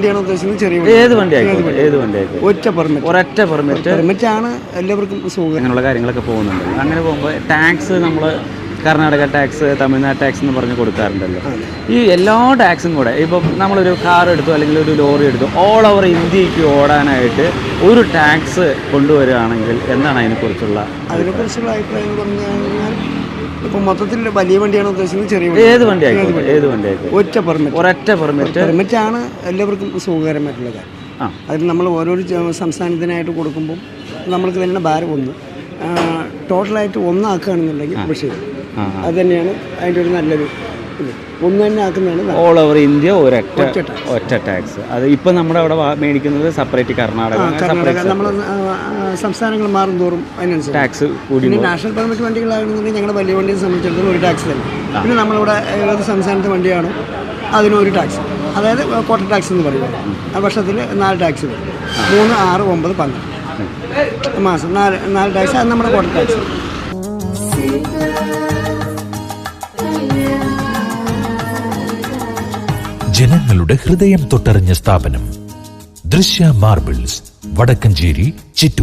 വണ്ടിയാണോ ഉദ്ദേശിക്കുന്നത്? ചെറിയ ഏത് വണ്ടി ആയിക്കോട്ടെ, ഏത് വണ്ടി ആയിക്കോട്ടെ, ഒരൊറ്റ പെർമിറ്റ് ആണ് എല്ലാവർക്കും സുഖം. അങ്ങനെയുള്ള കാര്യങ്ങളൊക്കെ പോകുന്നുണ്ട്. അങ്ങനെ പോകുമ്പോൾ ടാക്സ് നമ്മൾ കർണാടക ടാക്സ്, തമിഴ്നാട് ടാക്സ് എന്ന് പറഞ്ഞ് കൊടുക്കാറുണ്ടല്ലോ. ഈ എല്ലാ ടാക്സും കൂടെ ഇപ്പം നമ്മളൊരു കാർ എടുത്തു അല്ലെങ്കിൽ ഒരു ലോറി എടുത്തു, ഓൾ ഓവർ ഇന്ത്യക്ക് ഓടാനായിട്ട് ഒരു ടാക്സ് കൊണ്ടുവരികയാണെങ്കിൽ എന്താണ് അതിനെക്കുറിച്ചുള്ള അഭിപ്രായം എന്ന് പറഞ്ഞു കഴിഞ്ഞാൽ ഇപ്പം മൊത്തത്തിൽ വലിയ വണ്ടിയാണോ ഉദ്ദേശിക്കുന്നത്? ചെറിയ ഏത് വണ്ടി ആയിക്കോട്ടെ, ഏത് വണ്ടി ആയിക്കോട്ടെ, ഒരൊറ്റ പെർമിറ്റ് ആണ് എല്ലാവർക്കും സുഖകരമായിട്ടുള്ള കാര്യം. അതിൽ നമ്മൾ ഓരോരോ സംസ്ഥാനത്തിനായിട്ട് കൊടുക്കുമ്പം നമ്മൾക്ക് തന്നെ ഭാരം ഒന്ന് ടോട്ടലായിട്ട് ഒന്നാക്കുകയാണെന്നുണ്ടെങ്കിൽ വിഷയം അത് തന്നെയാണ് അതിൻ്റെ ഒരു നല്ലൊരു ഇത്. ഒന്ന് തന്നെ ആക്കുന്നതാണ് ഓൾ ഓവർ ഇന്ത്യ ഒറ്റ ടാക്സ്. അത് ഇപ്പം നമ്മുടെ അവിടെ മേടിക്കുന്നത് സെപ്പറേറ്റ് കർണാടക നമ്മൾ സംസ്ഥാനങ്ങൾ മാറും തോറും അതിനനുസരിച്ച് ടാക്സ് കൂടി. പിന്നെ നാഷണൽ പെർമിറ്റ് വണ്ടികളാണെന്നുണ്ടെങ്കിൽ ഞങ്ങളുടെ വലിയ വണ്ടിയെ സംബന്ധിച്ചിടത്തോളം ഒരു ടാക്സ് തന്നെ. പിന്നെ നമ്മളിവിടെ ഏത് സംസ്ഥാനത്തെ വണ്ടിയാണോ അതിനൊരു ടാക്സ്, അതായത് കോട്ട ടാക്സ് എന്ന് പറയുന്നത്. ആ വർഷത്തിൽ 4 ടാക്സ് വരും. 3, 6, 9, 12 മാസം 4 ടാക്സ്. അത് നമ്മുടെ കോട്ട ടാക്സ്. ജനങ്ങളുടെ ഹൃദയം തൊട്ടറിഞ്ഞ സ്ഥാപനം ദൃശ്യ മാർബിൾസ്, വടക്കഞ്ചേരി, ചിറ്റൂർ.